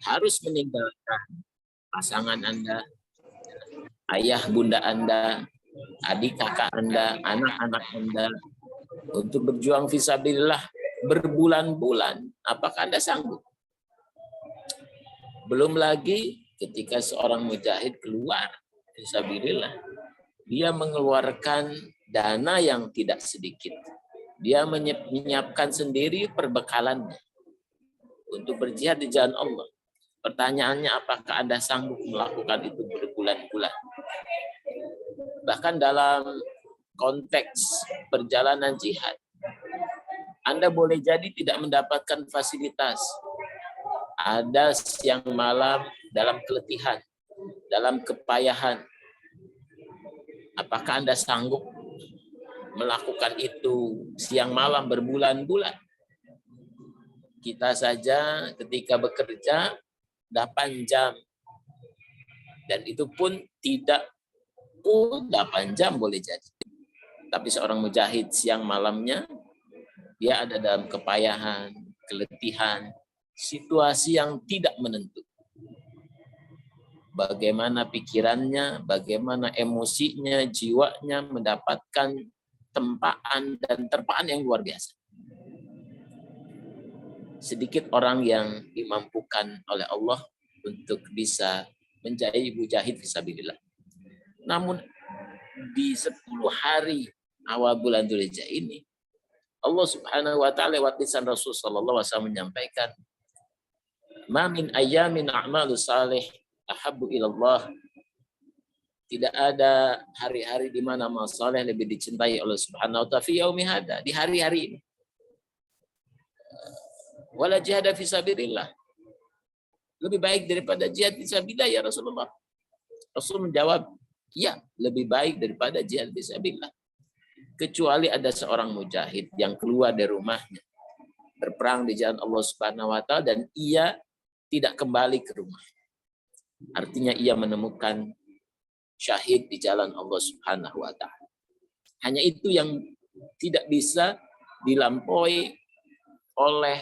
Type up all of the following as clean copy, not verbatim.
harus meninggalkan pasangan Anda, ayah bunda Anda, adik kakak Anda, anak-anak Anda, untuk berjuang fisabilillah berbulan-bulan. Apakah Anda sanggup? Belum lagi ketika seorang mujahid keluar fisabilillah, dia mengeluarkan dana yang tidak sedikit. Dia menyiapkan sendiri perbekalannya untuk berjihad di jalan Allah. Pertanyaannya, apakah Anda sanggup melakukan itu berbulan-bulan? Bahkan dalam konteks perjalanan jihad, Anda boleh jadi tidak mendapatkan fasilitas. Ada siang malam dalam keletihan, dalam kepayahan. Apakah Anda sanggup melakukan itu siang malam berbulan-bulan? Kita saja ketika bekerja 8 jam. Dan itu pun tidak pun 8 jam boleh jadi. Tapi seorang mujahid siang malamnya, dia ada dalam kepayahan, keletihan, situasi yang tidak menentu. Bagaimana pikirannya, bagaimana emosinya, jiwanya mendapatkan tempaan dan terpaan yang luar biasa. Sedikit orang yang dimampukan oleh Allah untuk bisa menjadi mujahid fisabilillah. Namun di 10 hari awal bulan Dzulhijjah ini, Allah Subhanahu wa taala lewat lisan Rasul sallallahu alaihi wasallam menyampaikan, "Ma min ayyamin a'malu salih ahabbu ilallah." Tidak ada hari-hari di mana amal saleh lebih dicintai oleh Subhanahu wa taala fi yaumi hada, di hari-hari ini. Wala jihada fisabilillah. Lebih baik daripada jihad fisabilillah ya Rasulullah. Rasul menjawab, ya, lebih baik daripada jihad fisabilillah. Kecuali ada seorang mujahid yang keluar dari rumahnya, berperang di jalan Allah Subhanahu wa taala, dan ia tidak kembali ke rumah. Artinya ia menemukan syahid di jalan Allah Subhanahu wa taala. Hanya itu yang tidak bisa dilampaui oleh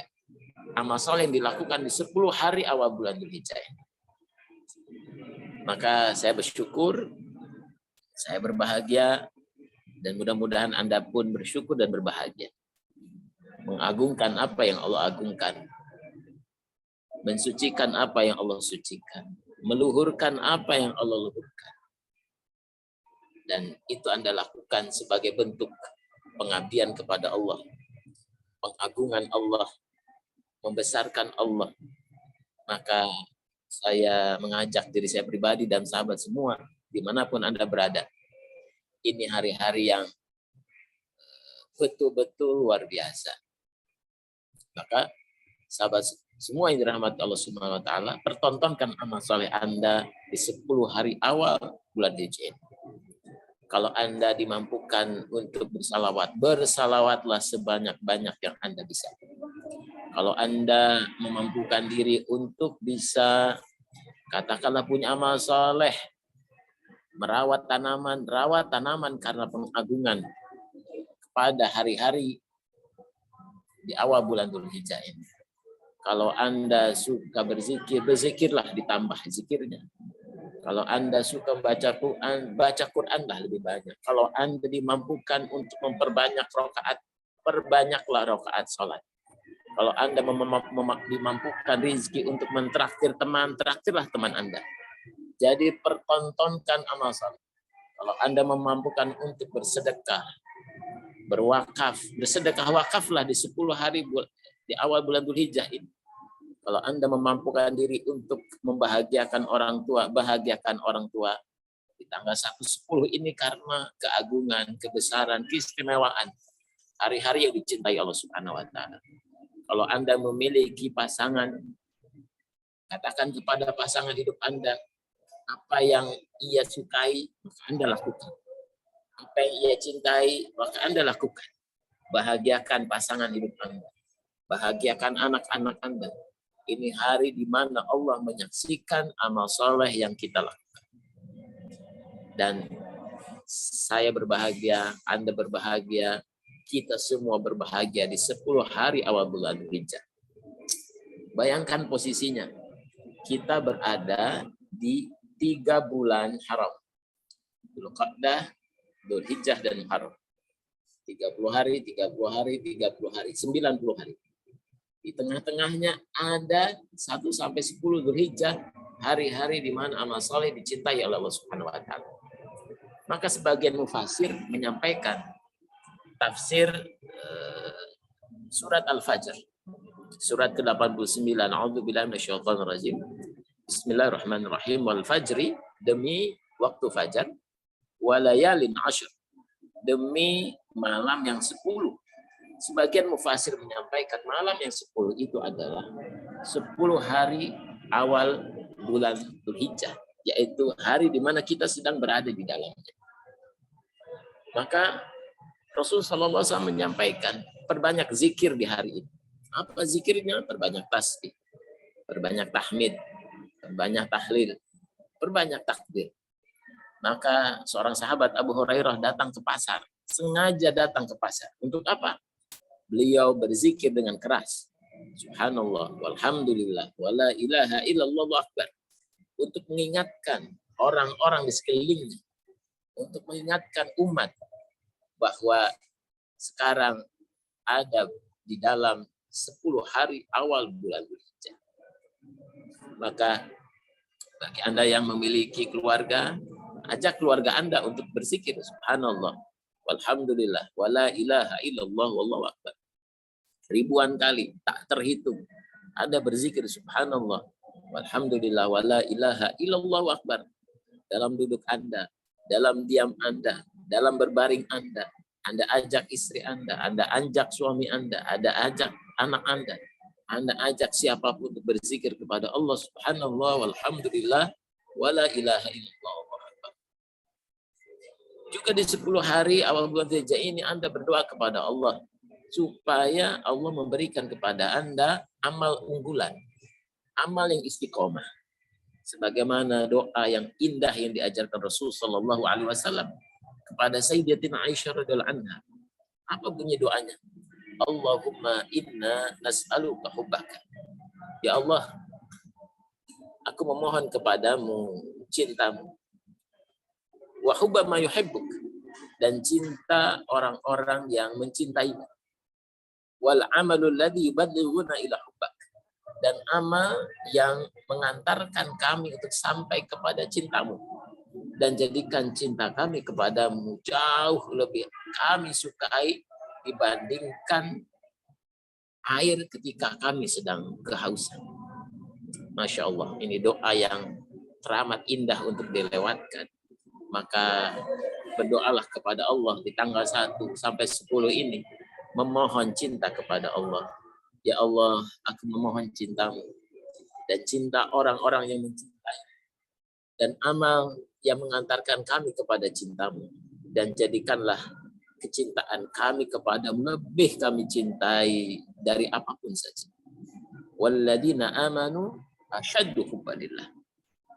amal soleh yang dilakukan di 10 hari awal bulan Dzulhijjah. Maka saya bersyukur, saya berbahagia, dan mudah-mudahan Anda pun bersyukur dan berbahagia. Mengagungkan apa yang Allah agungkan. Mensucikan apa yang Allah sucikan. Meluhurkan apa yang Allah luhurkan. Dan itu Anda lakukan sebagai bentuk pengabdian kepada Allah. Pengagungan Allah. Membesarkan Allah. Maka saya mengajak diri saya pribadi dan sahabat semua, dimanapun Anda berada. Ini hari-hari yang betul-betul luar biasa. Maka sahabat semua yang dirahmati Allah Subhanahu wa taala, pertontonkan amal saleh Anda di 10 hari awal bulan Dzulhijjah. Kalau Anda dimampukan untuk bersalawat, bersalawatlah sebanyak-banyak yang Anda bisa. Kalau Anda memampukan diri untuk bisa, katakanlah punya amal soleh, merawat tanaman karena pengagungan kepada hari-hari di awal bulan Dzulhijjah ini. Kalau Anda suka berzikir, berzikirlah ditambah zikirnya. Kalau Anda suka membaca Quran, baca Quranlah lebih banyak. Kalau Anda dimampukan untuk memperbanyak rakaat, perbanyaklah rakaat salat. Kalau Anda dimampukan rezeki untuk mentraktir teman, traktirlah teman Anda. Jadi pertontonkan amal saleh. Kalau Anda memampukan untuk bersedekah, berwakaf, bersedekah wakaflah di 10 hari di awal bulan Dzulhijjah ini. Kalau Anda memampukan diri untuk membahagiakan orang tua, bahagiakan orang tua di tanggal 1/10 ini karena keagungan, kebesaran, keistimewaan hari-hari yang dicintai Allah Subhanahu wa taala. Kalau Anda memiliki pasangan, katakan kepada pasangan hidup Anda, apa yang ia sukai, maka Anda lakukan. Apa yang ia cintai, maka Anda lakukan. Bahagiakan pasangan hidup Anda. Bahagiakan anak-anak Anda. Ini hari di mana Allah menyaksikan amal soleh yang kita lakukan. Dan saya berbahagia, Anda berbahagia, kita semua berbahagia di 10 hari awal bulan Dzulhijjah. Bayangkan posisinya. kita berada di 3 bulan haram. Dzulqa'dah, Dzulhijjah, dan Muharram. 30 hari, 30 hari, 30 hari, 90 hari. Di tengah-tengahnya ada 1 sampai 10 Dzulhijjah, hari-hari di mana amal saleh dicintai oleh Allah Subhanahu wa taala. Maka sebagian mufasir menyampaikan tafsir surat Al-Fajr. Surat ke-89. A'udzubillahi minasyaitonir rajim. Bismillahirrahmanirrahim. Wal fajri, demi waktu fajar, walayalin ashr, demi malam yang 10. Sebagian mufasir menyampaikan malam yang 10 itu adalah 10 hari awal bulan Dzulhijjah, yaitu hari di mana kita sedang berada di dalamnya. Maka Rasulullah SAW menyampaikan, perbanyak zikir di hari ini. Apa zikirnya? Perbanyak tasbih, perbanyak tahmid, perbanyak tahlil, perbanyak takbir. Maka seorang sahabat Abu Hurairah datang ke pasar, sengaja datang ke pasar. Untuk apa? Beliau berzikir dengan keras. Subhanallah, walhamdulillah, wala ilaha illallah akbar. Untuk mengingatkan orang-orang di sekelilingnya, untuk mengingatkan umat bahwa sekarang ada di dalam 10 hari awal bulan Dzulhijjah. Maka bagi Anda yang memiliki keluarga, ajak keluarga Anda untuk berzikir subhanallah, walhamdulillah, wala ilaha illallah, wallahu akbar. Ribuan kali, tak terhitung. Ada berzikir subhanallah, walhamdulillah, wala ilaha illallah akbar. Dalam duduk Anda, dalam diam Anda, dalam berbaring Anda ajak istri Anda ajak suami Anda ajak anak Anda ajak siapapun untuk berzikir kepada Allah subhanallah, walhamdulillah, wala ilaha illallah. Juga di 10 hari awal bulan Dzulhijjah ini Anda berdoa kepada Allah supaya Allah memberikan kepada Anda amal unggulan, amal yang istiqomah. Sebagaimana doa yang indah yang diajarkan Rasul sallallahu alaihi wasallam kepada Sayyidatina Aisyah radhiyallahu anha. Apa bunyi doanya? Allahumma inna nas'aluka hubbaka. Ya Allah, aku memohon kepadamu cintamu. Wa hubba ma yuhibbuk, dan cinta orang-orang yang mencintaimu. Wal amalul ladzi yuballighuna ila hubbak, dan amal yang mengantarkan kami untuk sampai kepada cintamu, dan jadikan cinta kami kepadamu jauh lebih kami sukai dibandingkan air ketika kami sedang kehausan. Masya Allah, ini doa yang teramat indah untuk dilewatkan. Maka berdoalah kepada Allah di tanggal 1 sampai 10 ini, memohon cinta kepada Allah. Ya Allah, aku memohon cintamu dan cinta orang-orang yang mencintai, dan amal yang mengantarkan kami kepada cintamu, dan jadikanlah kecintaan kami kepadamu lebih kami cintai dari apapun saja. Walladzina amanu asyaddu hubbalillah,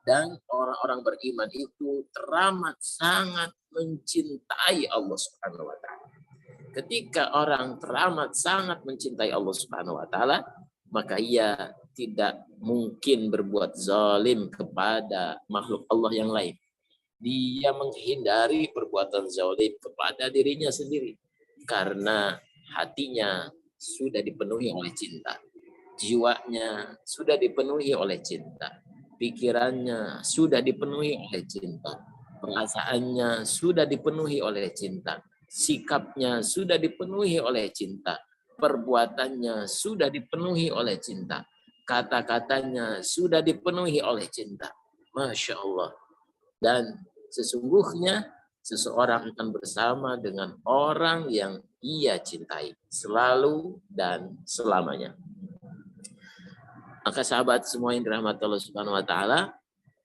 dan orang-orang beriman itu teramat sangat mencintai Allah Subhanahu wa taala. Ketika orang teramat sangat mencintai Allah Subhanahu wa taala, maka ia tidak mungkin berbuat zalim kepada makhluk Allah yang lain. Dia menghindari perbuatan zalim kepada dirinya sendiri karena hatinya sudah dipenuhi oleh cinta. Jiwanya sudah dipenuhi oleh cinta. Pikirannya sudah dipenuhi oleh cinta. Perasaannya sudah dipenuhi oleh cinta. Sikapnya sudah dipenuhi oleh cinta. Perbuatannya sudah dipenuhi oleh cinta. Kata-katanya sudah dipenuhi oleh cinta. Masya Allah. Dan sesungguhnya seseorang akan bersama dengan orang yang ia cintai selalu dan selamanya. Maka sahabat semua yang dirahmati Allah Subhanahu wa taala,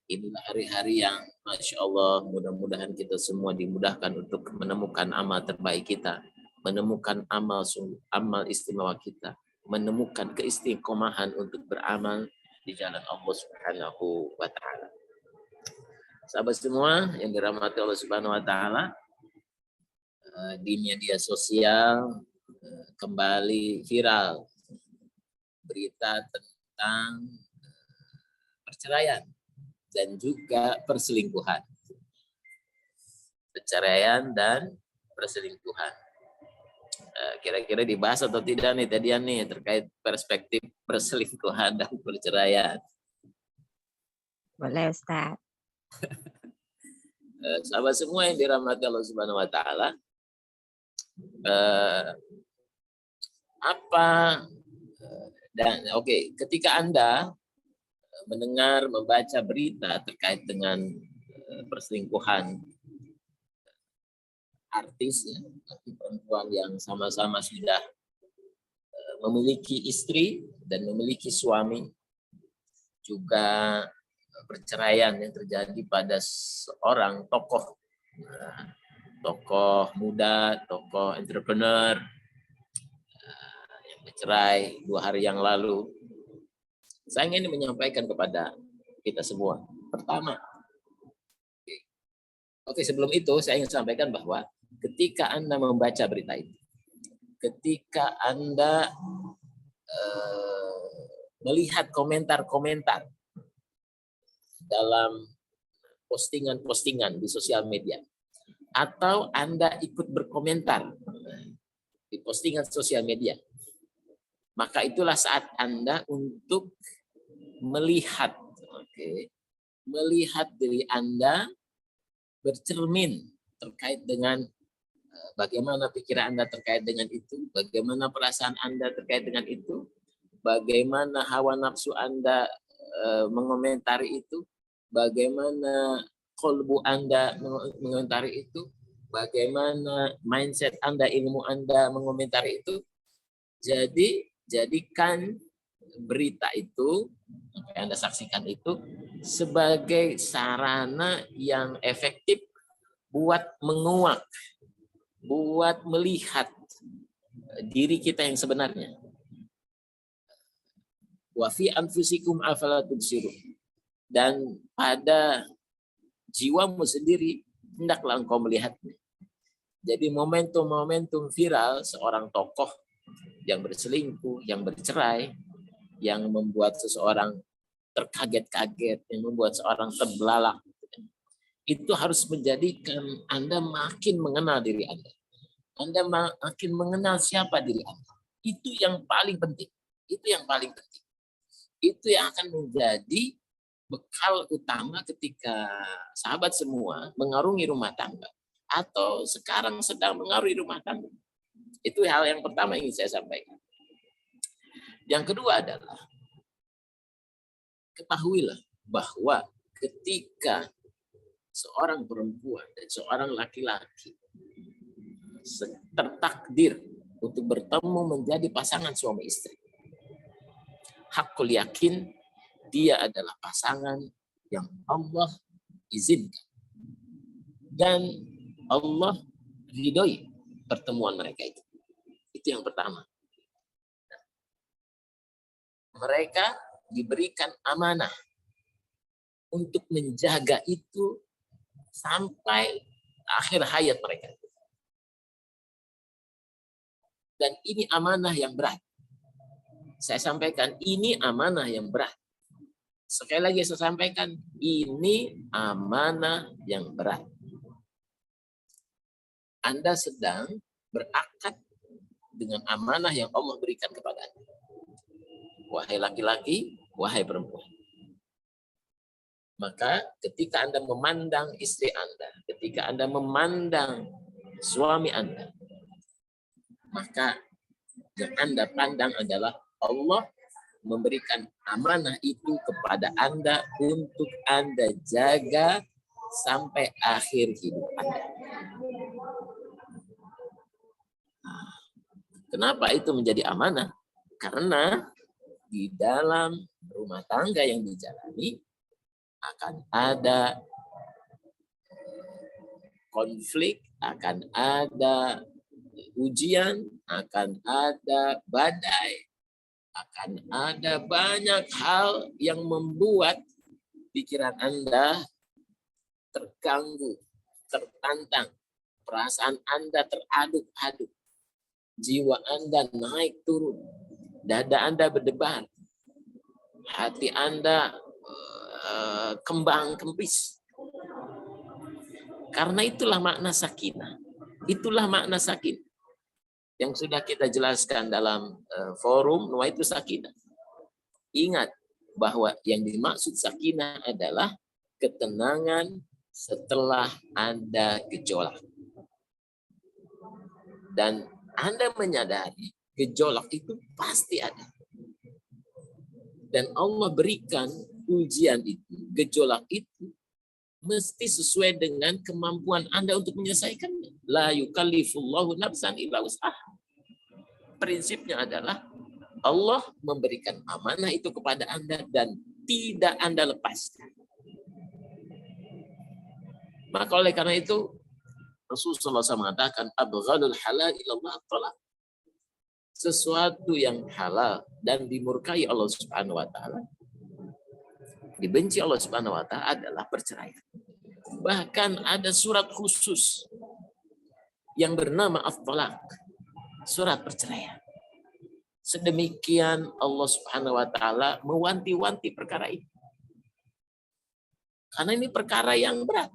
inilah hari-hari yang Masya Allah, mudah-mudahan kita semua dimudahkan untuk menemukan amal terbaik kita, menemukan amal istimewa kita, menemukan keistiqomahan untuk beramal di jalan Allah Subhanahu wa taala. Sahabat semua yang dirahmati Allah Subhanahu wa taala, di media sosial kembali viral berita tentang perceraian dan juga perselingkuhan. Perceraian dan perselingkuhan. Kira-kira dibahas atau tidak nih tadian nih terkait perspektif perselingkuhan dan perceraian? Boleh Ustaz. Sahabat semua yang dirahmati Allah Subhanahu wa taala, ketika Anda mendengar, membaca berita terkait dengan perselingkuhan artis, ya, perempuan yang sama-sama sudah memiliki istri dan memiliki suami, juga perceraian yang terjadi pada seorang tokoh muda, tokoh entrepreneur yang bercerai 2 hari yang lalu. Saya ingin menyampaikan kepada kita semua. Pertama, sebelum itu saya ingin sampaikan bahwa ketika Anda membaca berita itu, ketika Anda melihat komentar-komentar dalam postingan-postingan di sosial media, atau Anda ikut berkomentar di postingan sosial media, maka itulah saat Anda untuk melihat diri Anda bercermin terkait dengan bagaimana pikiran Anda terkait dengan itu, bagaimana perasaan Anda terkait dengan itu, bagaimana hawa nafsu Anda mengomentari itu, bagaimana kolbu Anda mengomentari itu, bagaimana mindset Anda, ilmu Anda mengomentari itu. Jadi, jadikan berita itu, yang Anda saksikan itu, sebagai sarana yang efektif buat menguak, buat melihat diri kita yang sebenarnya. Wa fi anfusikum afala tubsirun. Dan pada jiwamu sendiri hendaklah engkau melihatnya. Jadi momentum-momentum viral seorang tokoh yang berselingkuh, yang bercerai, yang membuat seseorang terkaget-kaget, yang membuat seorang terbelalak, itu harus menjadikan Anda makin mengenal diri Anda. Anda makin mengenal siapa diri Anda. Itu yang paling penting. Itu yang paling penting. Itu yang akan menjadi bekal utama ketika sahabat semua mengarungi rumah tangga atau sekarang sedang mengarungi rumah tangga. Itu hal yang pertama yang ingin saya sampaikan. Yang kedua adalah ketahuilah bahwa ketika seorang perempuan dan seorang laki-laki tertakdir untuk bertemu menjadi pasangan suami istri, hakul yakin dia adalah pasangan yang Allah izinkan dan Allah ridhoi pertemuan mereka itu. Itu yang pertama. Mereka diberikan amanah untuk menjaga itu sampai akhir hayat mereka. Dan ini amanah yang berat. Saya sampaikan, ini amanah yang berat. Sekali lagi saya sampaikan, ini amanah yang berat. Anda sedang berakad dengan amanah yang Allah berikan kepada Anda. Wahai laki-laki, wahai perempuan. Maka ketika Anda memandang istri Anda, ketika Anda memandang suami Anda, maka yang Anda pandang adalah Allah memberikan amanah itu kepada Anda untuk Anda jaga sampai akhir hidup Anda. Kenapa itu menjadi amanah? Karena di dalam rumah tangga yang dijalani akan ada konflik, akan ada ujian, akan ada badai, akan ada banyak hal yang membuat pikiran Anda terganggu, tertantang, perasaan Anda teraduk-aduk, jiwa Anda naik turun, dada Anda berdebar, hati Anda kembang kempis. Karena itulah makna sakinah. Itulah makna sakinah yang sudah kita jelaskan dalam forum Nuwaitu Sakinah. Ingat bahwa yang dimaksud sakinah adalah ketenangan setelah ada gejolak. Dan Anda menyadari gejolak itu pasti ada. Dan Allah berikan ujian itu, gejolak itu, mesti sesuai dengan kemampuan Anda untuk menyelesaikannya. La yukallifullahu nafsan illa wus'aha. Prinsipnya adalah Allah memberikan amanah itu kepada Anda dan tidak Anda lepaskan. Maka oleh karena itu Rasulullah SAW mengatakan abghadul halal ilallah talaq. Sesuatu yang halal dan dimurkai Allah Subhanahu wa taala, dibenci Allah Subhanahu wa taala adalah perceraian. Bahkan ada surat khusus yang bernama at-talaq, surat perceraian. Sedemikian Allah Subhanahu wa taala mewanti-wanti perkara ini. Karena ini perkara yang berat.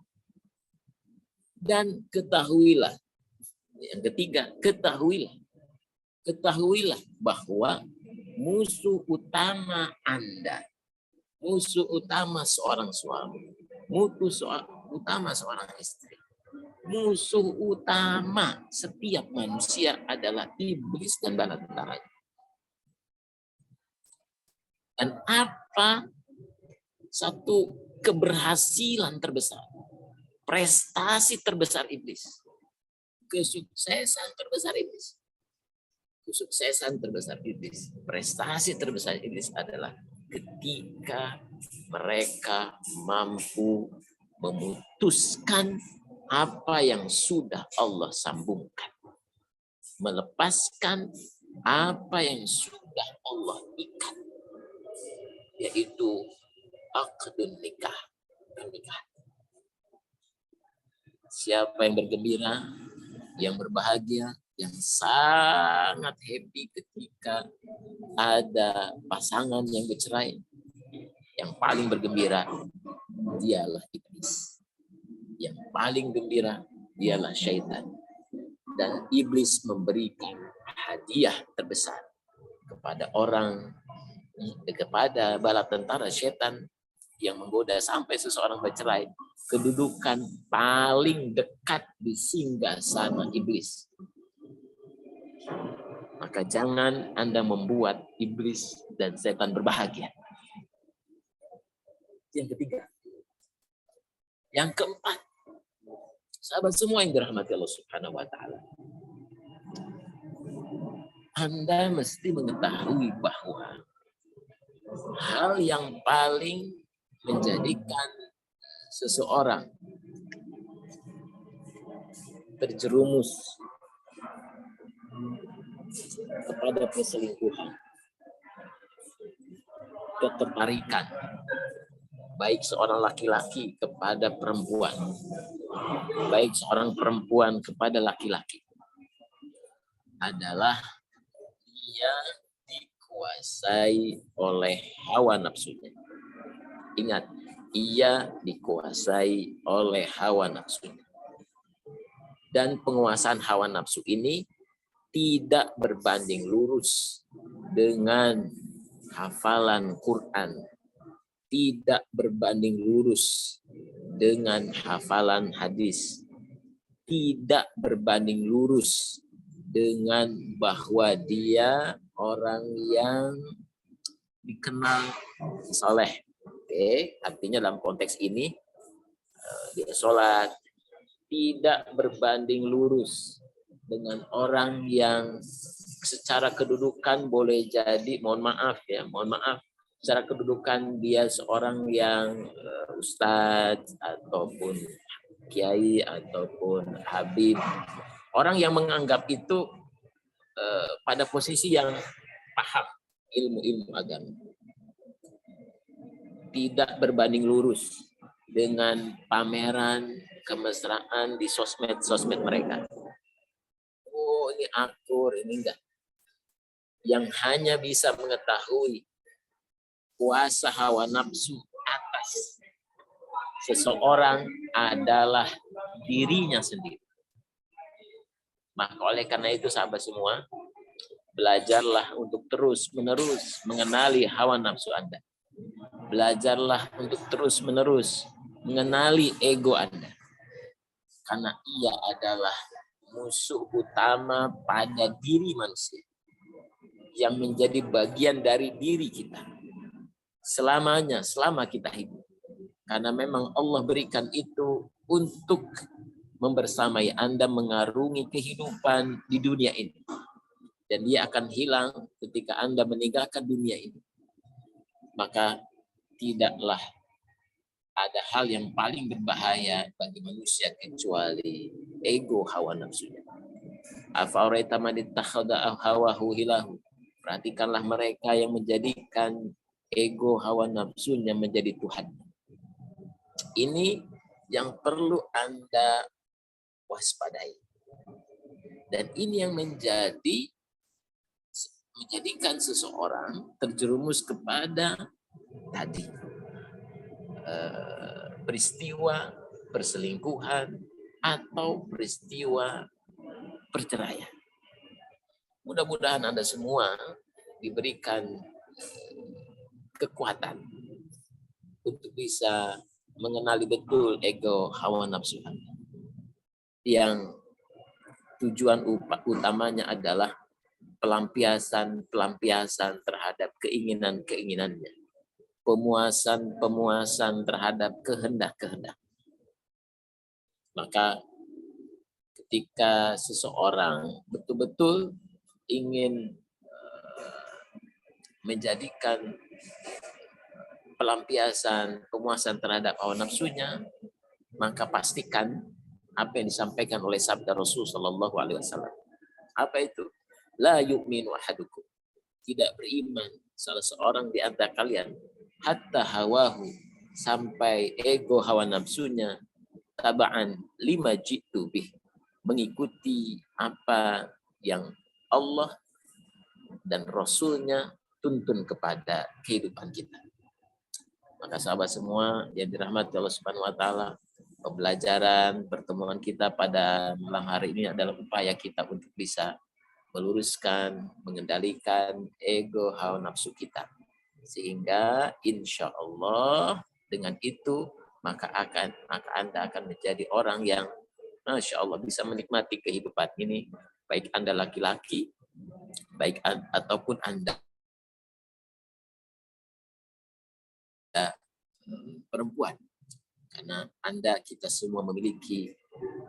Dan ketahuilah, yang ketiga, ketahuilah bahwa musuh utama Anda, musuh utama seorang suami, musuh utama seorang istri, musuh utama setiap manusia adalah iblis dan bala tentaranya. Dan apa satu keberhasilan terbesar, prestasi terbesar iblis, kesuksesan terbesar iblis, kesuksesan terbesar iblis, prestasi terbesar iblis adalah ketika mereka mampu memutuskan apa yang sudah Allah sambungkan, melepaskan apa yang sudah Allah ikat, yaitu akdun nikah, pernikahan. Siapa yang bergembira, yang berbahagia, yang sangat happy ketika ada pasangan yang bercerai, yang paling bergembira dialah iblis. Yang paling gembira dialah syaitan. Dan iblis memberikan hadiah terbesar kepada orang, kepada bala tentara syaitan yang menggoda sampai seseorang bercerai, kedudukan paling dekat di singgasana iblis. Maka jangan Anda membuat iblis dan setan berbahagia. Yang ketiga. Yang keempat, sahabat semua yang dirahmati Allah Subhanahu wa taala, Anda mesti mengetahui bahwa hal yang paling menjadikan seseorang terjerumus kepada perselingkuhan, ketertarikan, baik seorang laki-laki kepada perempuan, baik seorang perempuan kepada laki-laki, adalah dia dikuasai oleh hawa nafsunya. Ingat, ia dikuasai oleh hawa nafsunya. Dan penguasaan hawa nafsu ini tidak berbanding lurus dengan hafalan Quran, tidak berbanding lurus dengan hafalan hadis, tidak berbanding lurus dengan bahwa dia orang yang dikenal soleh. Oke, artinya dalam konteks ini dia sholat, tidak berbanding lurus dengan orang yang secara kedudukan boleh jadi, mohon maaf, secara kedudukan dia seorang yang ustadz ataupun kiai ataupun habib, orang yang menganggap itu pada posisi yang paham ilmu-ilmu agama, tidak berbanding lurus dengan pameran kemesraan di sosmed mereka. Oh, ini akur, ini enggak. Yang hanya bisa mengetahui kuasa hawa nafsu atas seseorang adalah dirinya sendiri. Maka oleh karena itu sahabat semua, belajarlah untuk terus-menerus mengenali hawa nafsu Anda. Belajarlah untuk terus-menerus mengenali ego Anda. Karena ia adalah musuh utama pada diri manusia. Yang menjadi bagian dari diri kita. Selamanya, selama kita hidup. Karena memang Allah berikan itu untuk membersamai Anda mengarungi kehidupan di dunia ini. Dan dia akan hilang ketika Anda meninggalkan dunia ini. Maka tidaklah ada hal yang paling berbahaya bagi manusia kecuali ego hawa nafsunya. Afa'araita man ittakhadha hawahu ilahu. Perhatikanlah mereka yang menjadikan ego hawa nafsunya menjadi Tuhan. Ini yang perlu Anda waspadai. Dan ini yang menjadikan seseorang terjerumus kepada tadi peristiwa perselingkuhan atau peristiwa perceraian. Mudah-mudahan Anda semua diberikan kekuatan untuk bisa mengenali betul ego hawa nafsu Anda. Yang tujuan utamanya adalah pelampiasan terhadap keinginan-keinginannya. Pemuasan terhadap kehendak-kehendak. Maka ketika seseorang betul-betul ingin menjadikan pemuasan terhadap hawa nafsunya, maka pastikan apa yang disampaikan oleh sabda Rasul Shallallahu Alaihi Wasallam. Apa itu? La yu'minu ahadukum. Tidak beriman salah seorang di antara kalian hatta hawahu, sampai ego hawa nafsunya taba'an lima jitu bih, mengikuti apa yang Allah dan Rasulnya tuntun kepada kehidupan kita. Maka sahabat semua yang dirahmati Allah Subhanahu wa taala, pembelajaran pertemuan kita pada malam hari ini adalah upaya kita untuk bisa meluruskan, mengendalikan ego hawa nafsu kita. Sehingga insya Allah dengan itu maka Anda akan menjadi orang yang Masya Allah bisa menikmati kehidupan ini, baik Anda laki-laki, baik ataupun Anda perempuan. Karena kita semua memiliki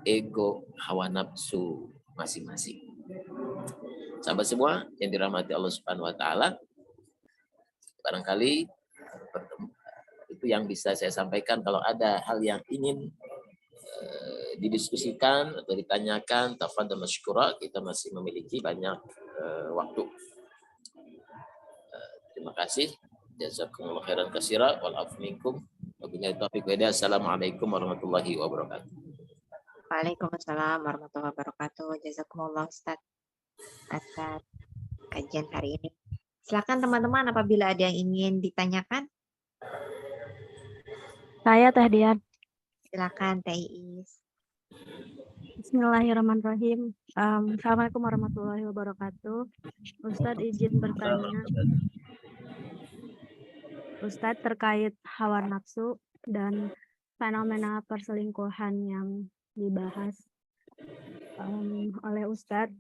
ego hawa nafsu masing-masing. Sahabat semua yang dirahmati Allah Subhanahu wa taala, barangkali itu yang bisa saya sampaikan. Kalau ada hal yang ingin didiskusikan atau ditanyakan, tafadhal masykura, kita masih memiliki banyak waktu. Terima kasih. Jazakumullah khairan katsira wal afu minkum. Wabillahi taufiq wa hidayah. Assalamualaikum warahmatullahi wabarakatuh. Waalaikumsalam warahmatullahi wabarakatuh. Jazakumullah Ustaz atas kajian hari ini. Silakan teman-teman apabila ada yang ingin ditanyakan. Saya Teh Dian. Silakan Teh Iis. Bismillahirrahmanirrahim. Assalamualaikum warahmatullahi wabarakatuh. Ustadz izin bertanya. Ustadz terkait hawa nafsu dan fenomena perselingkuhan yang dibahas oleh Ustadz.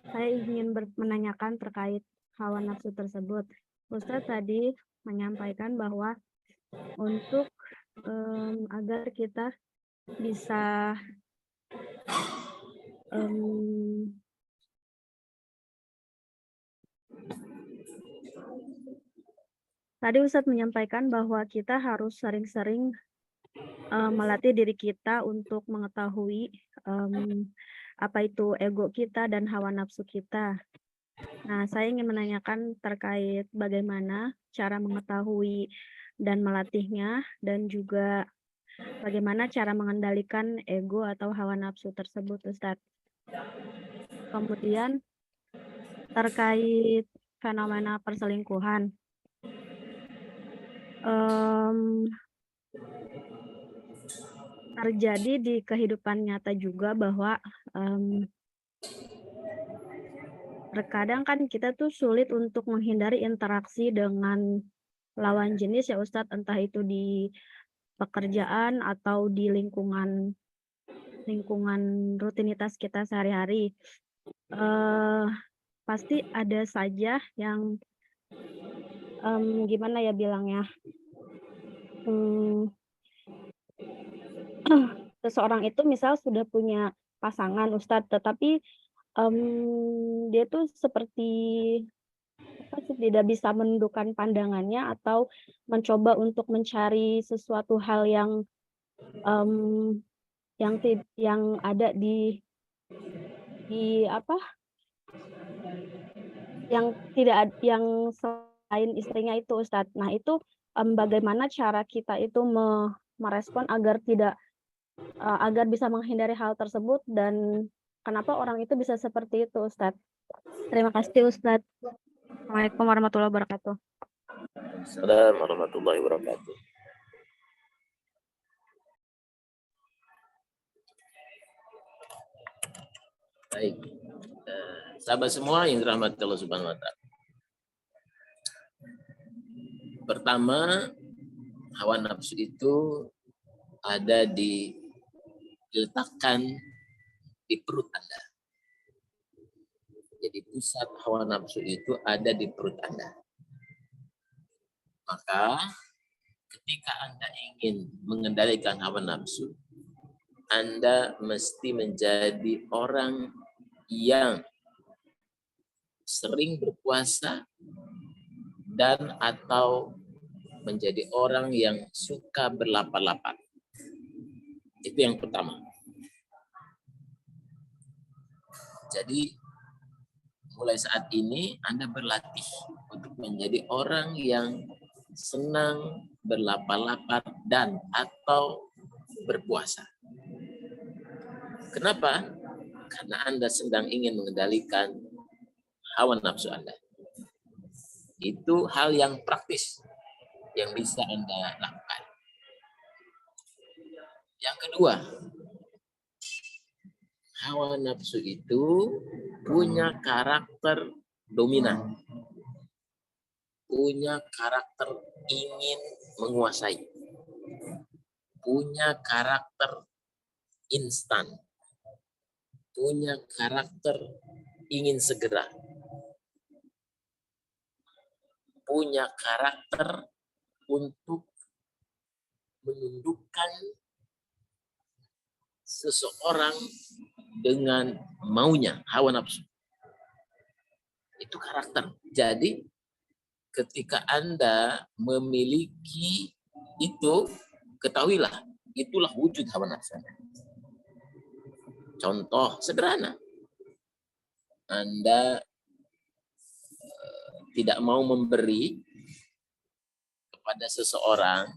Saya ingin menanyakan terkait hawa nafsu tersebut. Ustadz tadi menyampaikan bahwa untuk agar kita bisa tadi Ustadz menyampaikan bahwa kita harus sering-sering melatih diri kita untuk mengetahui apa itu ego kita dan hawa nafsu kita. Nah, saya ingin menanyakan terkait bagaimana cara mengetahui dan melatihnya, dan juga bagaimana cara mengendalikan ego atau hawa nafsu tersebut, Ustadz. Kemudian terkait fenomena perselingkuhan. terjadi di kehidupan nyata juga bahwa terkadang kan kita tuh sulit untuk menghindari interaksi dengan lawan jenis ya Ustadz, entah itu di pekerjaan atau di lingkungan rutinitas kita sehari-hari. Pasti ada saja yang gimana ya bilangnya, seseorang itu misal sudah punya pasangan Ustadz, tetapi dia tuh seperti apa sih, tidak bisa menundukkan pandangannya atau mencoba untuk mencari sesuatu hal yang ada di apa, yang selain istrinya itu Ustadz. Nah itu bagaimana cara kita itu merespon agar bisa menghindari hal tersebut, dan kenapa orang itu bisa seperti itu Ustadz? Terima kasih Ustadz. Assalamualaikum warahmatullahi wabarakatuh. Assalamualaikum warahmatullahi wabarakatuh. Baik, sahabat semua yang dirahmati Allah Subhanahu wa Ta'ala. Pertama, hawa nafsu itu diletakkan di perut Anda. Jadi pusat hawa nafsu itu ada di perut Anda. Maka ketika Anda ingin mengendalikan hawa nafsu, Anda mesti menjadi orang yang sering berpuasa dan atau menjadi orang yang suka berlapar-lapar. Itu yang pertama. Jadi mulai saat ini Anda berlatih untuk menjadi orang yang senang berlapar-lapar dan atau berpuasa. Kenapa? Karena Anda sedang ingin mengendalikan hawa nafsu Anda. Itu hal yang praktis yang bisa Anda lakukan. Yang kedua, hawa nafsu itu punya karakter dominan. Punya karakter ingin menguasai. Punya karakter instan. Punya karakter ingin segera. Punya karakter untuk menundukkan seseorang dengan maunya, hawa nafsu. Itu karakter. Jadi ketika Anda memiliki itu, ketahuilah, itulah wujud hawa nafsu. Contoh sederhana. Anda tidak mau memberi kepada seseorang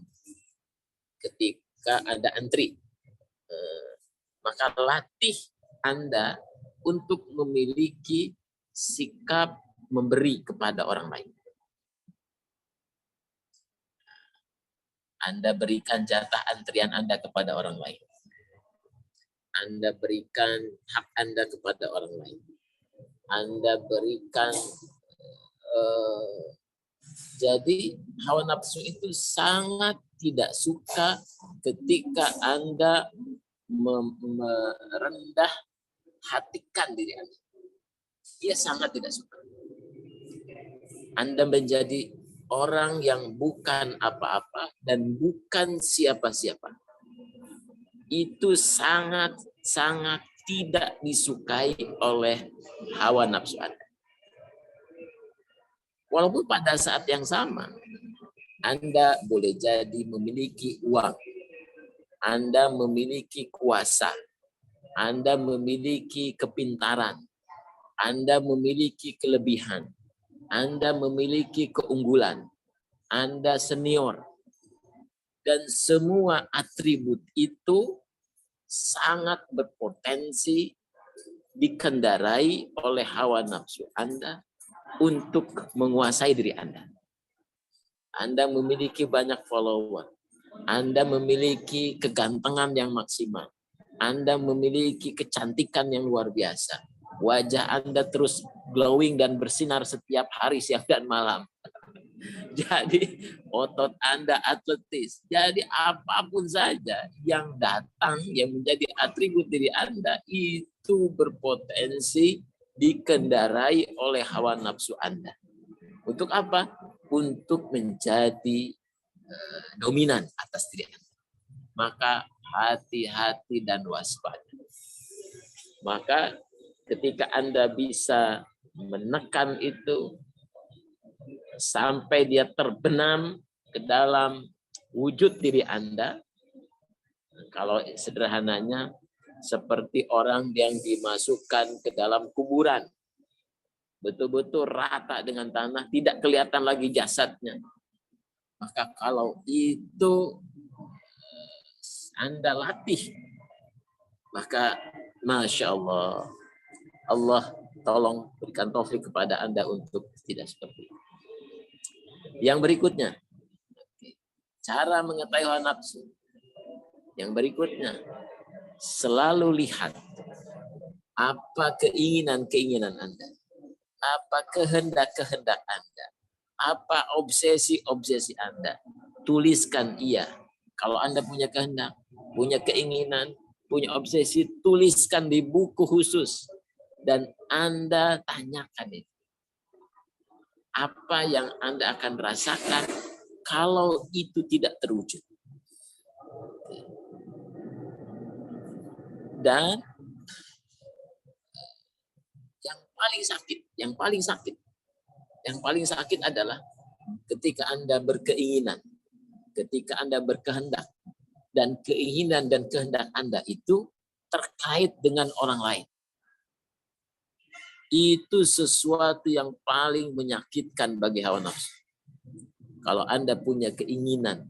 ketika ada antri. Maka latih Anda untuk memiliki sikap memberi kepada orang lain. Anda berikan jatah antrian Anda kepada orang lain. Anda berikan hak Anda kepada orang lain. Anda berikan jadi hawa nafsu itu sangat tidak suka ketika Anda merendah hatikan diri Anda. Dia sangat tidak suka. Anda menjadi orang yang bukan apa-apa dan bukan siapa-siapa. Itu sangat-sangat tidak disukai oleh hawa nafsu Anda. Walaupun pada saat yang sama, Anda boleh jadi memiliki uang, Anda memiliki kuasa, Anda memiliki kepintaran, Anda memiliki kelebihan, Anda memiliki keunggulan, Anda senior, dan semua atribut itu sangat berpotensi dikendarai oleh hawa nafsu Anda untuk menguasai diri Anda. Anda memiliki banyak follower, Anda memiliki kegantengan yang maksimal. Anda memiliki kecantikan yang luar biasa. Wajah Anda terus glowing dan bersinar setiap hari, siang dan malam. Jadi otot Anda atletis. Jadi apapun saja yang datang yang menjadi atribut diri Anda itu berpotensi dikendarai oleh hawa nafsu Anda. Untuk apa? Untuk menjadi dominan atas diri Anda. Maka hati-hati dan waspada. Maka ketika Anda bisa menekan itu sampai dia terbenam ke dalam wujud diri Anda, kalau sederhananya seperti orang yang dimasukkan ke dalam kuburan, betul-betul rata dengan tanah, tidak kelihatan lagi jasadnya. Maka kalau itu Anda latih, maka Masya Allah, Allah tolong berikan taufik kepada Anda untuk tidak seperti itu. Yang berikutnya, cara mengetahui hawa nafsu. Yang berikutnya, selalu lihat apa keinginan-keinginan Anda, apa kehendak-kehendak Anda, apa obsesi-obsesi Anda. Tuliskan iya. Kalau Anda punya kehendak, punya keinginan, punya obsesi, tuliskan di buku khusus. Dan Anda tanyakan itu. Apa yang Anda akan rasakan kalau itu tidak terwujud. Dan yang paling sakit adalah ketika Anda berkeinginan, ketika Anda berkehendak, dan keinginan dan kehendak Anda itu terkait dengan orang lain. Itu sesuatu yang paling menyakitkan bagi hawa nafsu. Kalau Anda punya keinginan,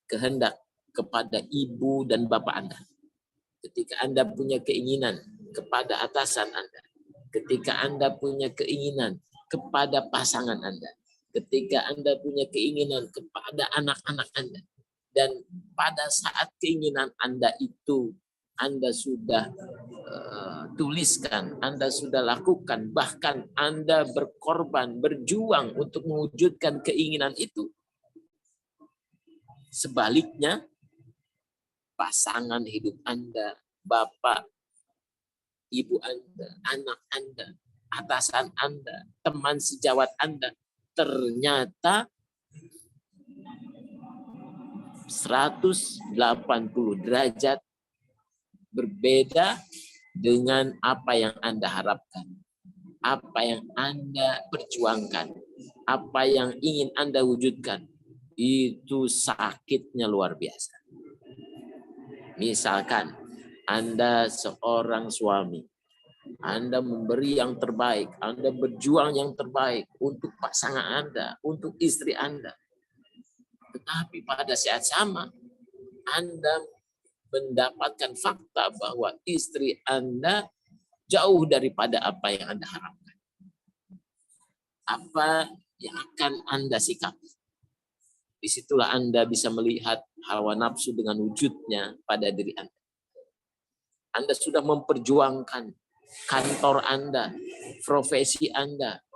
kehendak kepada ibu dan bapak Anda, ketika Anda punya keinginan kepada atasan Anda, ketika Anda punya keinginan kepada pasangan Anda, ketika Anda punya keinginan kepada anak-anak Anda, dan pada saat keinginan Anda itu Anda sudah tuliskan, Anda sudah lakukan, bahkan Anda berkorban, berjuang untuk mewujudkan keinginan itu. Sebaliknya, pasangan hidup Anda, bapak, ibu Anda, anak Anda, atasan Anda, teman sejawat Anda, ternyata 180 derajat berbeda dengan apa yang Anda harapkan, apa yang Anda perjuangkan, apa yang ingin Anda wujudkan. Itu sakitnya luar biasa. Misalkan Anda seorang suami, Anda memberi yang terbaik, Anda berjuang yang terbaik untuk pasangan Anda, untuk istri Anda. Tetapi pada saat sama, Anda mendapatkan fakta bahwa istri Anda jauh daripada apa yang Anda harapkan. Apa yang akan Anda sikapi? Disitulah Anda bisa melihat hawa nafsu dengan wujudnya pada diri Anda. Anda sudah memperjuangkan kantor Anda, profesi Anda,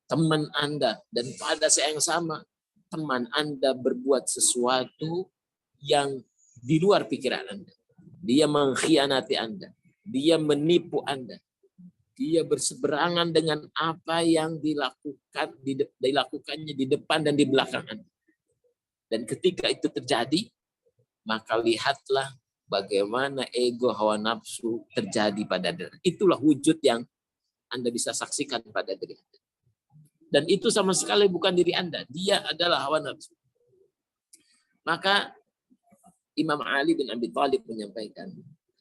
teman Anda, dan pada saat yang sama, teman Anda berbuat sesuatu yang di luar pikiran Anda. Dia mengkhianati Anda. Dia menipu Anda. Dia berseberangan dengan apa yang dilakukannya di depan dan di belakang Anda. Dan ketika itu terjadi, maka lihatlah bagaimana ego hawa nafsu terjadi pada diri. Itulah wujud yang Anda bisa saksikan pada diri Anda. Dan itu sama sekali bukan diri Anda. Dia adalah hawa nafsu. Maka Imam Ali bin Abi Thalib menyampaikan,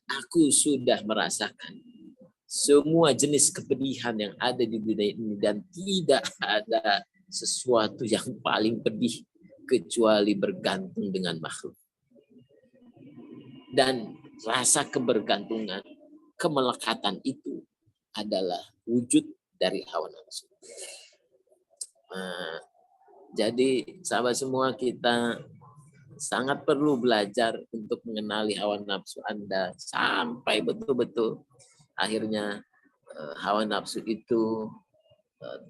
aku sudah merasakan semua jenis kepedihan yang ada di dunia ini dan tidak ada sesuatu yang paling pedih kecuali bergantung dengan makhluk. Dan rasa kebergantungan, kemelekatan itu adalah wujud dari hawa nafsu. Nah, jadi sahabat semua, kita sangat perlu belajar untuk mengenali hawa nafsu Anda sampai betul-betul akhirnya hawa nafsu itu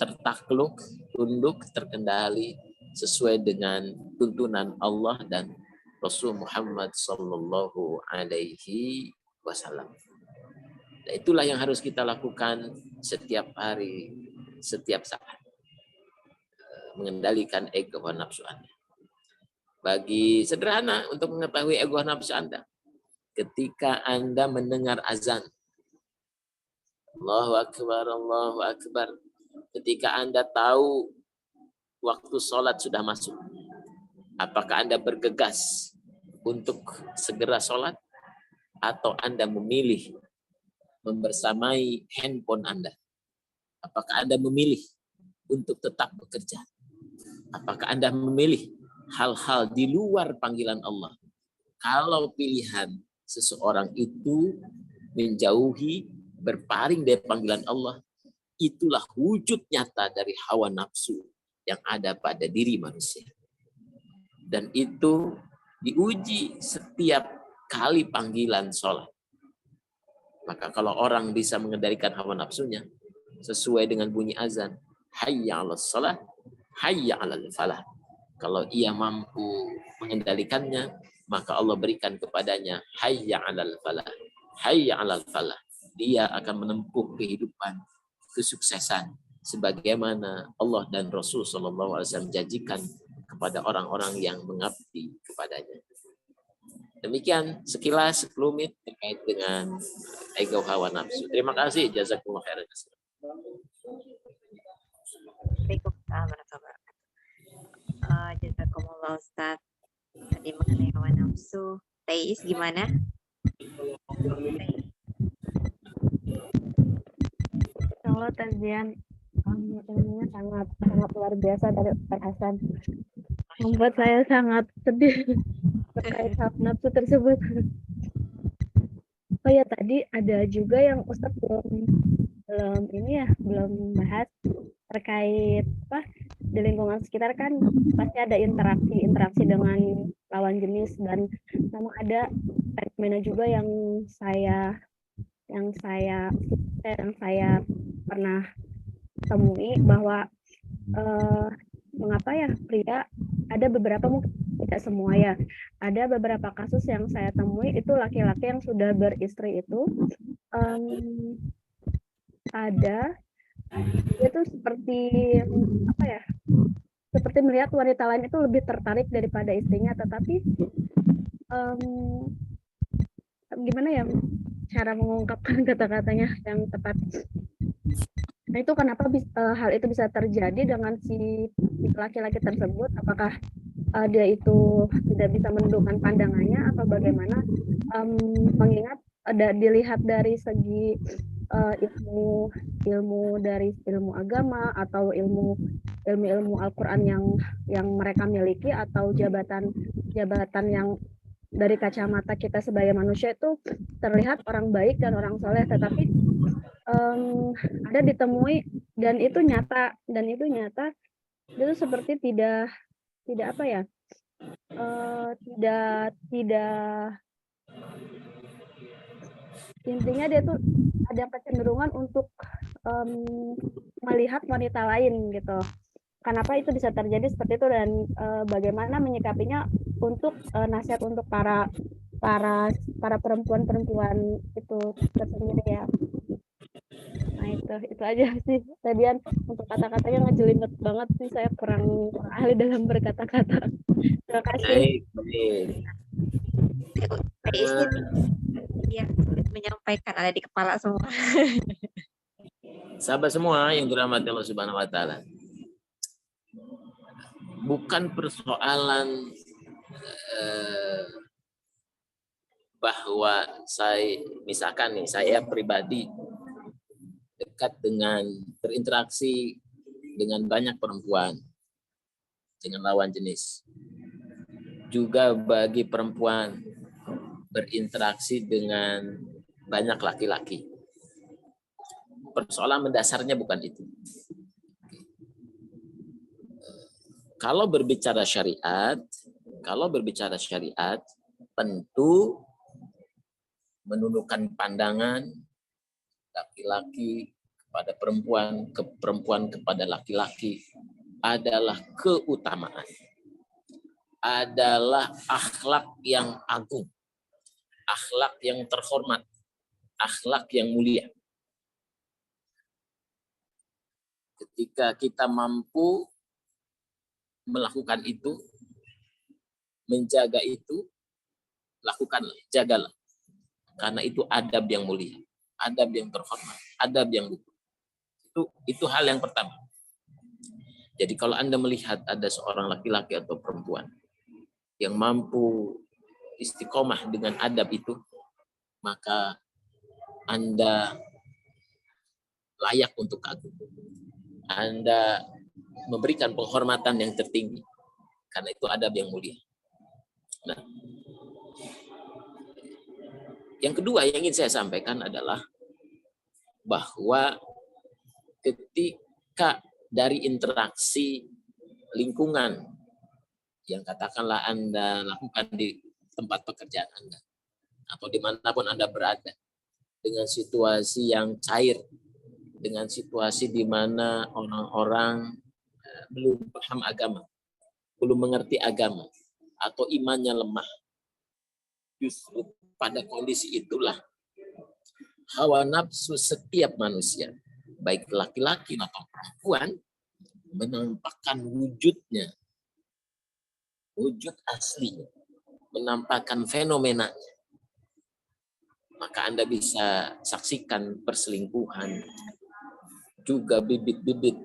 tertakluk, tunduk, terkendali sesuai dengan tuntunan Allah dan Rasul Muhammad Sallallahu Alaihi Wasallam. Dan itulah yang harus kita lakukan setiap hari, setiap saat, mengendalikan ego nafsu Anda. Bagi sederhana untuk mengetahui ego nafsu Anda, ketika Anda mendengar azan, Allahu Akbar, Allahu Akbar, ketika Anda tahu waktu sholat sudah masuk, apakah Anda bergegas untuk segera sholat atau Anda memilih membersamai handphone Anda? Apakah Anda memilih untuk tetap bekerja? Apakah Anda memilih hal-hal di luar panggilan Allah? Kalau pilihan seseorang itu menjauhi, berpaling dari panggilan Allah, itulah wujud nyata dari hawa nafsu yang ada pada diri manusia. Dan itu diuji setiap kali panggilan sholat. Maka kalau orang bisa mengendalikan hawa nafsunya sesuai dengan bunyi azan, hayya 'alas shalah, hayya 'alal falah. Kalau ia mampu mengendalikannya, maka Allah berikan kepadanya hayya 'alal falah, hayya 'alal falah. Dia akan menempuh kehidupan kesuksesan sebagaimana Allah dan Rasul Shallallahu Alaihi Wasallam janjikan kepada orang-orang yang mengabdi kepadanya. Demikian sekilas 10 menit terkait dengan ego hawa nafsu. Terima kasih. Jazakumullah khairan. Waalaikumsalam warahmatullahi wabarakatuh. Jazakumullah Ustaz. Tadi mengenai hawa nafsu. Teis gimana? Kalau kajian ilmunya sangat luar biasa dari Ustaz Hasan, membuat saya sangat sedih terkait hawa nafsu tersebut. Oh ya, tadi ada juga yang Ustaz belum bahas terkait di lingkungan sekitar kan pasti ada interaksi dengan lawan jenis, dan memang ada fenomena juga yang saya pernah temui bahwa mengapa ya pria, ada beberapa, mungkin tidak semua ya, ada beberapa kasus yang saya temui itu laki-laki yang sudah beristri itu ada itu seperti melihat wanita lain itu lebih tertarik daripada istrinya, tetapi gimana ya cara mengungkapkan kata-katanya yang tepat. Nah, itu kenapa hal itu bisa terjadi dengan si laki-laki tersebut? Apakah dia itu tidak bisa menundukkan pandangannya atau bagaimana? Mengingat dilihat dari segi ilmu agama atau ilmu Al-Quran yang mereka miliki, atau jabatan yang dari kacamata kita sebagai manusia itu terlihat orang baik dan orang soleh, tetapi ada ditemui dan itu nyata itu seperti tidak intinya dia tuh ada kecenderungan untuk melihat wanita lain gitu. Kenapa itu bisa terjadi seperti itu, dan bagaimana menyikapinya untuk nasihat untuk para perempuan itu tersendiri ya. Nah, itu aja sih. Tadian untuk kata-katanya ngejelimet banget sih, saya kurang ahli dalam berkata-kata. Terima kasih. Ya, menyampaikan ada di kepala semua. Sahabat semua yang dirahmati Allah Subhanahu wa taala. Bukan persoalan bahwa saya pribadi dekat dengan berinteraksi dengan banyak perempuan, dengan lawan jenis. Juga bagi perempuan berinteraksi dengan banyak laki-laki. Persoalan mendasarnya bukan itu. Kalau berbicara syariat, Kalau berbicara syariat, tentu menundukkan pandangan laki-laki kepada perempuan, perempuan kepada laki-laki adalah keutamaan, adalah akhlak yang agung, akhlak yang terhormat, akhlak yang mulia. Ketika kita mampu melakukan itu, menjaga itu, lakukanlah, jagalah. Karena itu adab yang mulia, adab yang terhormat, adab yang luhur. Itu hal yang pertama. Jadi kalau Anda melihat ada seorang laki-laki atau perempuan yang mampu istiqomah dengan adab itu, maka Anda layak untuk kagum. Anda memberikan penghormatan yang tertinggi. Karena itu adab yang mulia. Nah, yang kedua yang ingin saya sampaikan adalah bahwa ketika dari interaksi lingkungan yang katakanlah Anda lakukan di tempat pekerjaan Anda atau dimanapun Anda berada, dengan situasi yang cair, dengan situasi di mana orang-orang belum paham agama, belum mengerti agama, atau imannya lemah, justru pada kondisi itulah hawa nafsu setiap manusia, baik laki-laki atau perempuan, menampakkan wujudnya, wujud aslinya, menampakkan fenomenanya. Maka Anda bisa saksikan perselingkuhan, juga bibit-bibit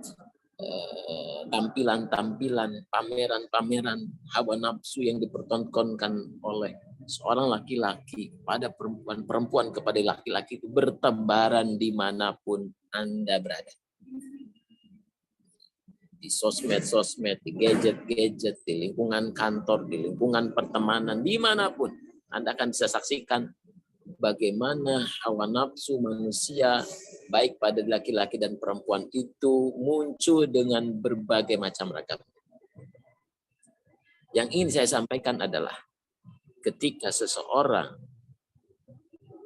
tampilan-tampilan, pameran-pameran hawa nafsu yang dipertontonkan oleh seorang laki-laki pada perempuan, perempuan kepada laki-laki itu bertebaran dimanapun Anda berada. Di sosmed-sosmed, di gadget-gadget, di lingkungan kantor, di lingkungan pertemanan, dimanapun Anda akan bisa saksikan bagaimana hawa nafsu manusia baik pada laki-laki dan perempuan itu muncul dengan berbagai macam ragam. Yang ingin saya sampaikan adalah ketika seseorang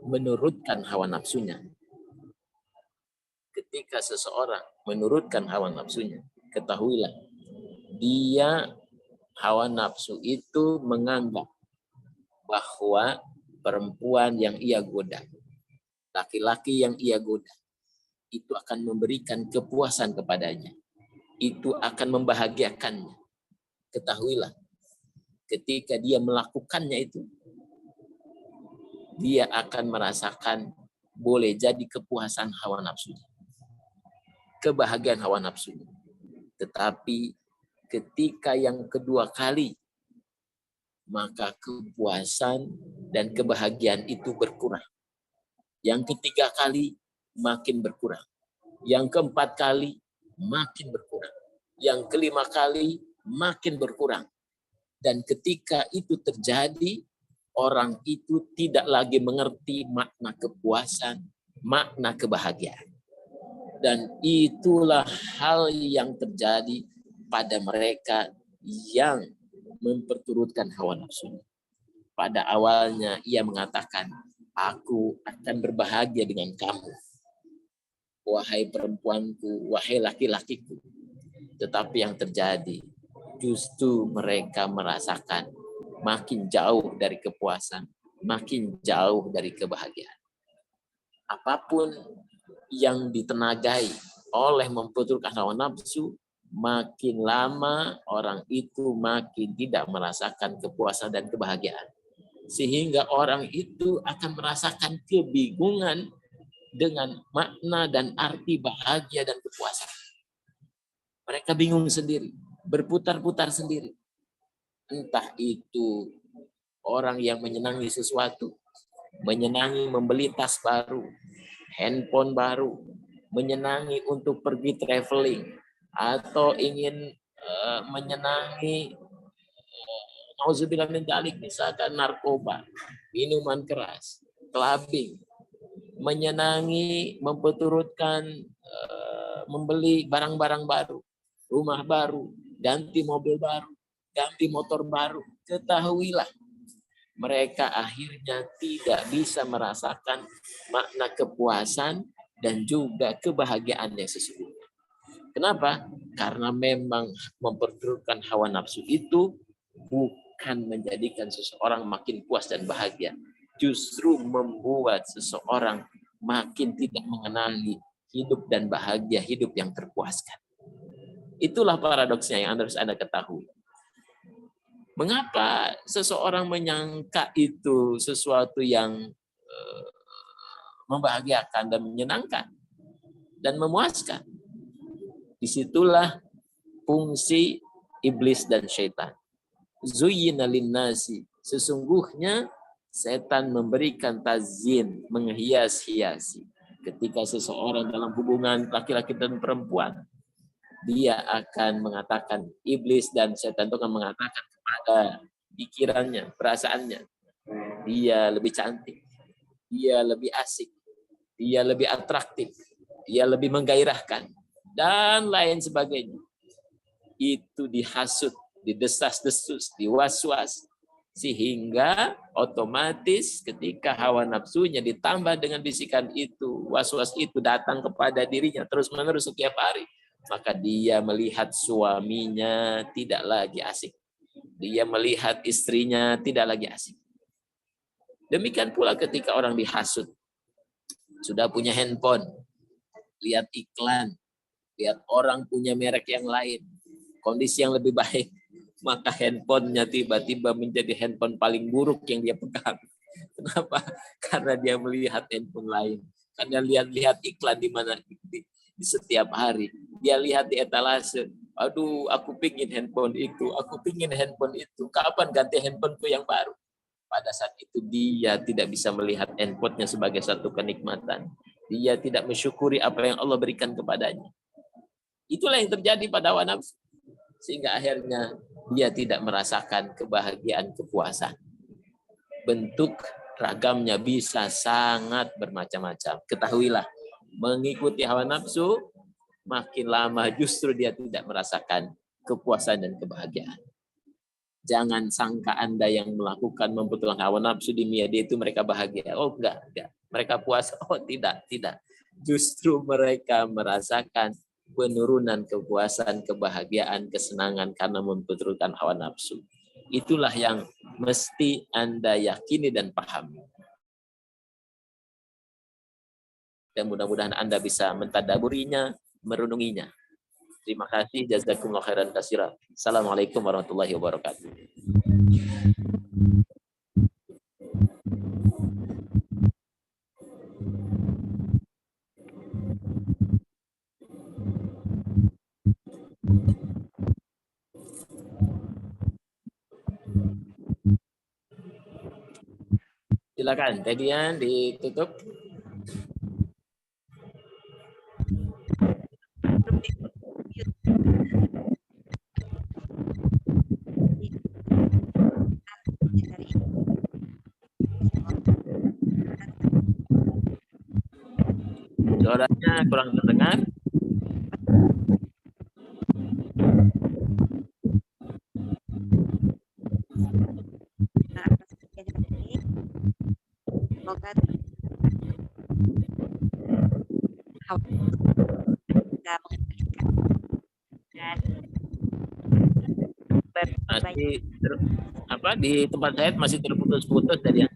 menurutkan hawa nafsunya, ketahuilah dia hawa nafsu itu menganggap bahwa perempuan yang ia goda, laki-laki yang ia goda, itu akan memberikan kepuasan kepadanya. Itu akan membahagiakannya. Ketahuilah, ketika dia melakukannya itu, dia akan merasakan boleh jadi kepuasan hawa nafsunya, kebahagiaan hawa nafsunya. Tetapi ketika yang kedua kali, maka kepuasan dan kebahagiaan itu berkurang. Yang ketiga kali makin berkurang. Yang keempat kali makin berkurang. Yang kelima kali makin berkurang. Dan ketika itu terjadi, orang itu tidak lagi mengerti makna kepuasan, makna kebahagiaan. Dan itulah hal yang terjadi pada mereka yang memperturutkan hawa nafsunya. Pada awalnya ia mengatakan, aku akan berbahagia dengan kamu, wahai perempuanku, wahai laki-lakiku. Tetapi yang terjadi, justru mereka merasakan makin jauh dari kepuasan, makin jauh dari kebahagiaan. Apapun yang ditenagai oleh memperturutkan hawa nafsu, makin lama orang itu makin tidak merasakan kepuasan dan kebahagiaan. Sehingga orang itu akan merasakan kebingungan dengan makna dan arti bahagia dan kepuasan. Mereka bingung sendiri, berputar-putar sendiri. Entah itu orang yang menyenangi sesuatu, menyenangi membeli tas baru, handphone baru, menyenangi untuk pergi traveling, atau ingin menyenangi nauzubillah min dzalik, misalkan narkoba, minuman keras, clubbing, menyenangi, memperturutkan membeli barang-barang baru, rumah baru, ganti mobil baru, ganti motor baru. Ketahuilah, mereka akhirnya tidak bisa merasakan makna kepuasan dan juga kebahagiaan yang sesungguhnya. Kenapa? Karena memang memperturutkan hawa nafsu itu bukan menjadikan seseorang makin puas dan bahagia. Justru membuat seseorang makin tidak mengenali hidup dan bahagia, hidup yang terpuaskan. Itulah paradoksnya yang harus Anda ketahui. Mengapa seseorang menyangka itu sesuatu yang membahagiakan dan menyenangkan dan memuaskan? Disitulah fungsi iblis dan syaitan. Zuyyina linnasi, sesungguhnya setan memberikan tazyin, menghias-hiasi. Ketika seseorang dalam hubungan laki-laki dan perempuan, dia akan mengatakan, iblis dan setan itu akan mengatakan kepada pikirannya, perasaannya, dia lebih cantik, dia lebih asik, dia lebih atraktif, dia lebih menggairahkan, dan lain sebagainya. Itu dihasut, didesas-desus, diwaswas, sehingga otomatis ketika hawa nafsunya ditambah dengan bisikan itu, waswas itu datang kepada dirinya terus-menerus setiap hari, maka dia melihat suaminya tidak lagi asik. Dia melihat istrinya tidak lagi asik. Demikian pula ketika orang dihasut, sudah punya handphone, lihat iklan, lihat orang punya merek yang lain, kondisi yang lebih baik, maka handphonenya tiba-tiba menjadi handphone paling buruk yang dia pegang. Kenapa? Karena dia melihat handphone lain. Karena lihat-lihat iklan di mana di setiap hari. Dia lihat di etalase, aduh aku pingin handphone itu, aku pingin handphone itu. Kapan ganti handphoneku yang baru? Pada saat itu dia tidak bisa melihat handphonenya sebagai satu kenikmatan. Dia tidak mensyukuri apa yang Allah berikan kepadanya. Itulah yang terjadi pada hawa nafsu. Sehingga akhirnya dia tidak merasakan kebahagiaan, kepuasan. Bentuk ragamnya bisa sangat bermacam-macam. Ketahuilah, mengikuti hawa nafsu, makin lama justru dia tidak merasakan kepuasan dan kebahagiaan. Jangan sangka Anda yang melakukan membutuhkan hawa nafsu di media itu mereka bahagia. Oh enggak. Mereka puas. Oh tidak. Justru mereka merasakan penurunan kepuasan, kebahagiaan, kesenangan karena memperturutkan hawa nafsu. Itulah yang mesti Anda yakini dan pahami. Dan mudah-mudahan Anda bisa mentadaburinya, merenunginya. Terima kasih. Jazakumullah khairan katsira. Assalamualaikum warahmatullahi wabarakatuh. Silakan, Tedian ditutup. Suaranya kurang terdengar. Semoga masih di tempat saya masih terputus-putus tadi ya.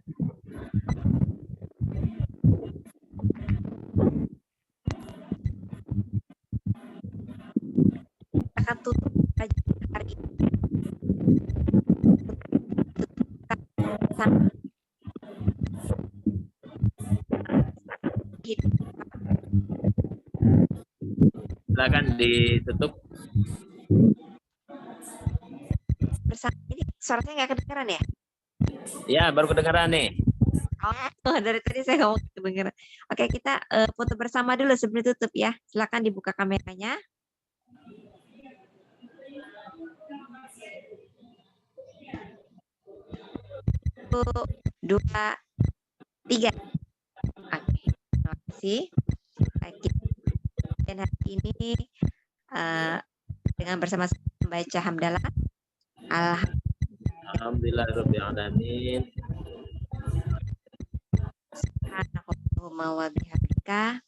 akan tutup hari ini. Silakan ditutup. Bersama ini suaranya nggak kedengeran ya? Ya, baru kedengaran nih. Oh, dari tadi saya ngomong kedengeran. Oke, kita foto bersama dulu sebelum tutup ya. Silakan dibuka kameranya. 1, 2, 3. Oke, terima kasih. Dan hari ini dengan bersama membaca hamdalah Alhamdulillahirobbilalamin. Subhanakallahumma wa bihamdika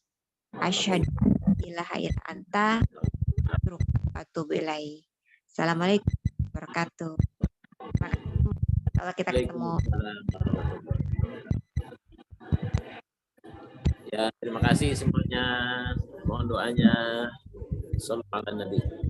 asyhadu an la ilaha illa anta astaghfiruka wa atubu ilaik. Assalamualaikum warahmatullahi wabarakatuh. Kalau kita ketemu. Ya, terima kasih semuanya. Mohon doanya. Sallallahu alaihi wasallam.